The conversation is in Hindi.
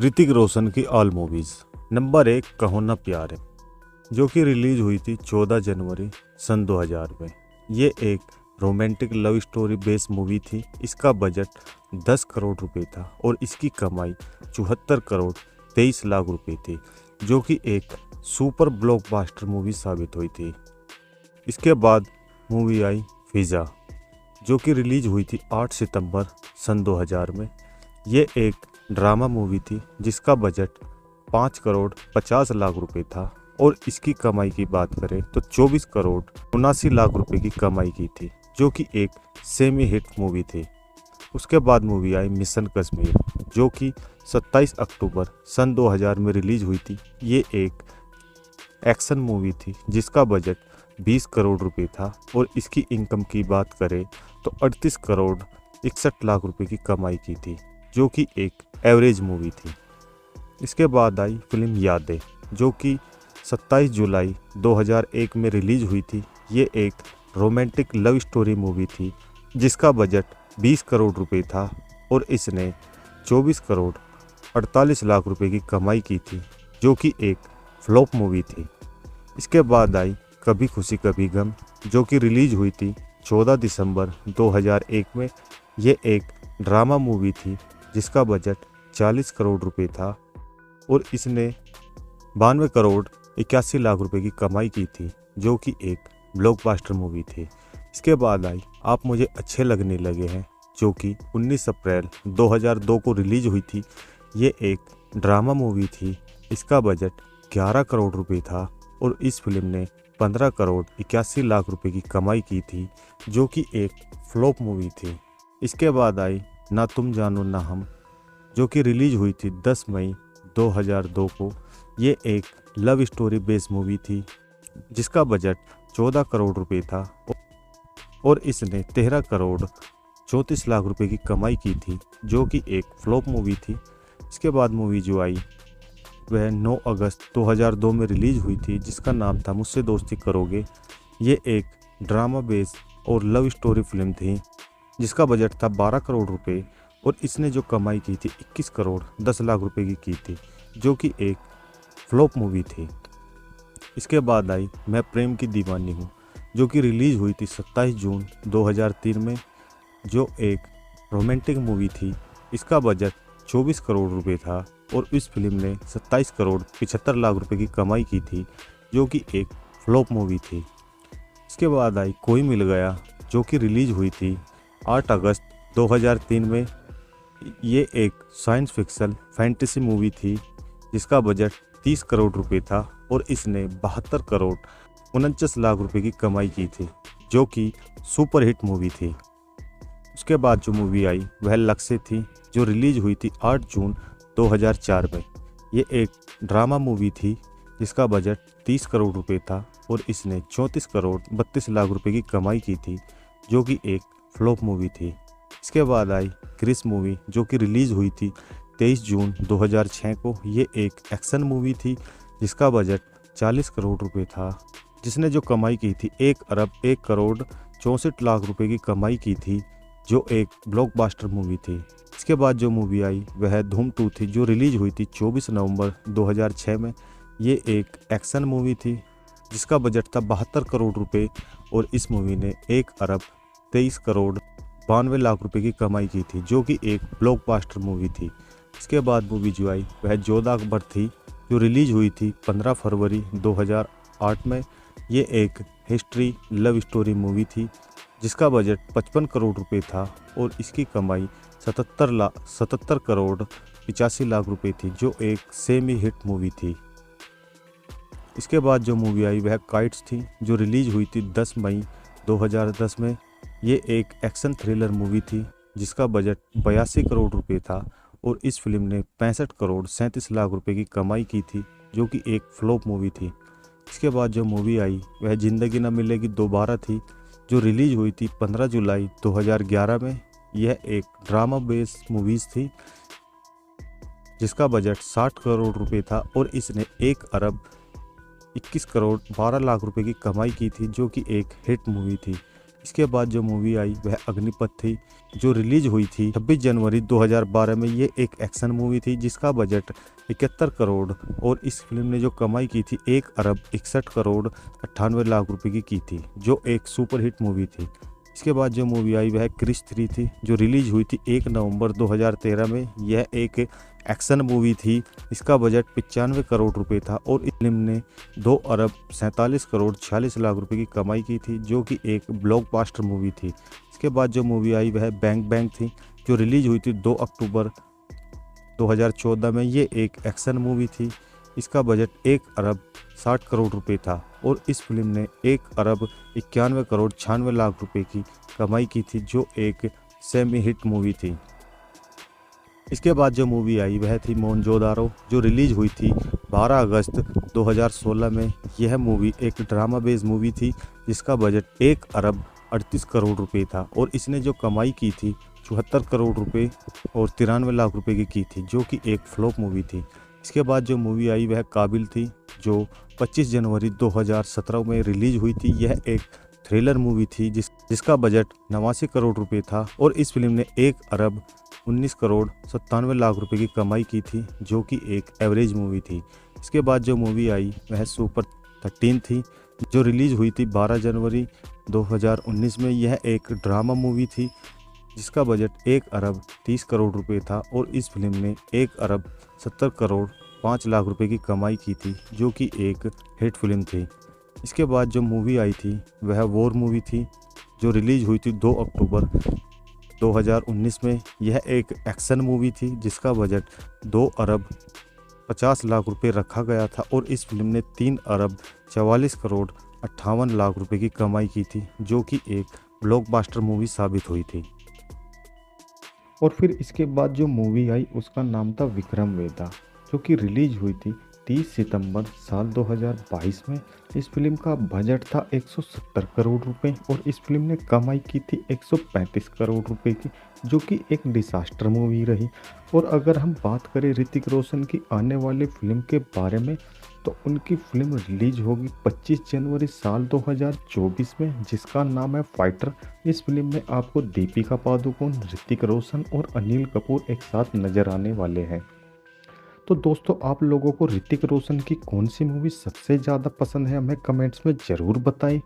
ऋतिक रोशन की ऑल मूवीज़। नंबर 1 कहो ना प्यार है, जो कि रिलीज हुई थी 14 जनवरी सन 2000 में। ये एक romantic love story based movie थी। इसका बजट 10 करोड़ रुपए था और इसकी कमाई 74 करोड़ 23 लाख रुपए थी, जो कि एक सुपर ब्लॉकबस्टर मूवी साबित हुई थी। इसके बाद मूवी आई फिजा, जो कि रिलीज हुई थी 8 सितंबर सन 2000 में। ये एक ड्रामा मूवी थी जिसका बजट 5 करोड़ 50 लाख रुपए था और इसकी कमाई की बात करें तो 24 करोड़ 79 लाख रुपए की कमाई की थी, जो कि एक सेमी हिट मूवी थी। उसके बाद मूवी आई मिशन कश्मीर, जो कि 27 अक्टूबर सन 2000 में रिलीज हुई थी। ये एक एक्शन मूवी थी जिसका बजट 20 करोड़ रुपए था और इसकी इनकम की बात करें तो 38 करोड़ 61 लाख रुपए की कमाई की थी, जो कि एक एवरेज मूवी थी। इसके बाद आई फिल्म यादें, जो कि 27 जुलाई 2001 में रिलीज हुई थी। ये एक रोमांटिक लव स्टोरी मूवी थी जिसका बजट 20 करोड़ रुपए था और इसने 24 करोड़ 48 लाख रुपए की कमाई की थी, जो कि एक फ्लॉप मूवी थी। इसके बाद आई कभी खुशी कभी गम, जो कि रिलीज हुई थी 14 दिसंबर 2001 में। ये एक ड्रामा मूवी थी जिसका बजट 40 करोड़ रुपए था और इसने 92 करोड़ 81 लाख रुपए की कमाई की थी, जो कि एक ब्लॉकबस्टर मूवी थी। इसके बाद आई आप मुझे अच्छे लगने लगे हैं, जो कि 19 अप्रैल 2002 को रिलीज हुई थी। ये एक ड्रामा मूवी थी। इसका बजट 11 करोड़ रुपए था और इस फिल्म ने 15 करोड़ 81 लाख रुपए की कमाई की थी, जो कि एक फ्लॉप मूवी थी। इसके बाद आई ना तुम जानो ना हम, जो कि रिलीज हुई थी 10 मई 2002 को। ये एक लव स्टोरी बेस्ड मूवी थी जिसका बजट 14 करोड़ रुपए था और इसने 13 करोड़ 34 लाख रुपए की कमाई की थी, जो कि एक फ्लॉप मूवी थी। इसके बाद मूवी जो आई वह 9 अगस्त 2002 में रिलीज हुई थी, जिसका नाम था मुझसे दोस्ती करोगे। ये एक ड्रामा बेस्ड और लव स्टोरी फिल्म थी जिसका बजट था 12 करोड़ रुपए और इसने जो कमाई की थी 21 करोड़ 10 लाख रुपए की थी, जो कि एक फ्लॉप मूवी थी। इसके बाद आई मैं प्रेम की दीवानी हूँ, जो कि रिलीज हुई थी 27 जून 2003 में, जो एक रोमांटिक मूवी थी। इसका बजट 24 करोड़ रुपए था और इस फिल्म ने 27 करोड़ 75 लाख रुपए की कमाई की थी, जो कि एक फ्लॉप मूवी थी। इसके बाद आई कोई मिल गया, जो कि रिलीज हुई थी 8 अगस्त 2003 में। ये एक साइंस फिक्शन फैंटेसी मूवी थी जिसका बजट 30 करोड़ रुपए था और इसने 72 करोड़ 49 लाख रुपए की कमाई की थी, जो कि सुपर हिट मूवी थी। उसके बाद जो मूवी आई वह लक्ष्य थी, जो रिलीज हुई थी 8 जून 2004 में। ये एक ड्रामा मूवी थी जिसका बजट 30 करोड़ रुपए था और इसने 34 करोड़ 32 लाख रुपए की कमाई की थी, जो कि एक फ्लॉप मूवी थी। इसके बाद आई क्रिस मूवी, जो कि रिलीज हुई थी 23 जून 2006 को। ये एक एक्शन मूवी थी जिसका बजट 40 करोड़ रुपए था, जिसने जो कमाई की थी 1 अरब 1 करोड़ 64 लाख रुपए की कमाई की थी, जो एक ब्लॉकबस्टर मूवी थी। इसके बाद जो मूवी आई वह धूम 2 थी, जो रिलीज हुई थी 24 नवंबर 2006 में। ये एक एक्शन मूवी थी जिसका बजट था 72 करोड़ रुपए और इस मूवी ने 1 अरब 23 करोड़ 92 लाख रुपए की कमाई की थी, जो कि एक ब्लॉकबस्टर मूवी थी। इसके बाद मूवी जो आई वह जोधा अकबर थी, जो रिलीज हुई थी 15 फरवरी 2008 में। ये एक हिस्ट्री लव स्टोरी मूवी थी जिसका बजट 55 करोड़ रुपए था और इसकी कमाई 77 करोड़ 85 लाख रुपए थी, जो एक सेमी हिट मूवी थी। इसके बाद जो मूवी आई वह काइट्स थी, जो रिलीज हुई थी 10 मई 2010 में। ये एक एक्शन थ्रिलर मूवी थी जिसका बजट 82 करोड़ रुपए था और इस फिल्म ने 65 करोड़ 37 लाख रुपए की कमाई की थी, जो कि एक फ्लॉप मूवी थी। इसके बाद जो मूवी आई वह जिंदगी न मिलेगी दोबारा थी, जो रिलीज हुई थी 15 जुलाई 2011 में। यह एक ड्रामा बेस्ड मूवीज़ थी जिसका बजट 60 करोड़ रुपए था और इसने 1 अरब 21 करोड़ 12 लाख रुपए की कमाई की थी, जो कि एक हिट मूवी थी। इसके बाद जो मूवी आई वह अग्निपथ थी, जो रिलीज हुई थी 26 जनवरी 2012 में। ये एक एक्शन मूवी थी जिसका बजट 71 करोड़ और इस फिल्म ने जो कमाई की थी 1 अरब 61 करोड़ 98 लाख रुपए की थी, जो एक सुपरहिट मूवी थी। इसके बाद जो मूवी आई वह क्रिश 3 थी, जो रिलीज हुई थी 1 नवंबर 2013 में। यह एक एक्शन मूवी थी। इसका बजट 95 करोड़ रुपए था और इस फिल्म ने 2 अरब 47 करोड़ 46 लाख रुपए की कमाई की थी, जो कि एक ब्लॉकबस्टर मूवी थी। इसके बाद जो मूवी आई वह बैंग बैंग थी, जो रिलीज हुई थी 2 अक्टूबर 2014 में। ये एक एक्शन मूवी थी। इसका बजट 1 अरब 60 करोड़ रुपए था और इस फिल्म ने 1 अरब 91 करोड़ 96 लाख रुपए की कमाई की थी, जो एक सेमी हिट मूवी थी। इसके बाद जो मूवी आई वह थी मोहनजोदारो, जो रिलीज हुई थी 12 अगस्त 2016 में। यह मूवी एक ड्रामा बेस्ड मूवी थी जिसका बजट 1 अरब 38 करोड़ रुपए था और इसने जो कमाई की थी 74 करोड़ रुपए और 93 लाख रुपए की थी, जो कि एक फ्लॉप मूवी थी। इसके बाद जो मूवी आई वह काबिल थी, जो 25 जनवरी 2017 में रिलीज हुई थी। यह एक थ्रिलर मूवी थी जिसका बजट 89 करोड़ रुपए था और इस फिल्म ने 1 अरब 19 करोड़ 97 लाख रुपए की कमाई की थी, जो कि एक एवरेज मूवी थी। इसके बाद जो मूवी आई वह सुपर 13 थी, जो रिलीज हुई थी 12 जनवरी 2019 में। यह एक ड्रामा मूवी थी जिसका बजट 1 अरब 30 करोड़ रुपए था और इस फिल्म ने 1 अरब 70 करोड़ 5 लाख रुपए की कमाई की थी, जो कि एक हिट फिल्म थी। इसके बाद जो मूवी आई थी वह वॉर मूवी थी, जो रिलीज हुई थी 2 अक्टूबर 2019 में। यह एक एक्शन मूवी थी जिसका बजट 2 अरब 50 लाख रुपए रखा गया था और इस फिल्म ने 3 अरब 44 करोड़ 58 लाख रुपए की कमाई की थी, जो कि एक ब्लॉकबस्टर मूवी साबित हुई थी। और फिर इसके बाद जो मूवी आई उसका नाम था विक्रम वेदा, जो कि रिलीज हुई थी 30 सितंबर साल 2022 में। इस फिल्म का बजट था 170 करोड़ रुपए और इस फिल्म ने कमाई की थी 135 करोड़ रुपए की, जो कि एक डिसास्टर मूवी रही। और अगर हम बात करें ऋतिक रोशन की आने वाली फिल्म के बारे में, तो उनकी फिल्म रिलीज होगी 25 जनवरी साल 2024 में, जिसका नाम है फाइटर। इस फिल्म में आपको दीपिका पादुकोण, ऋतिक रोशन और अनिल कपूर एक साथ नजर आने वाले हैं। तो दोस्तों, आप लोगों को ऋतिक रोशन की कौन सी मूवी सबसे ज़्यादा पसंद है, हमें कमेंट्स में ज़रूर बताएं।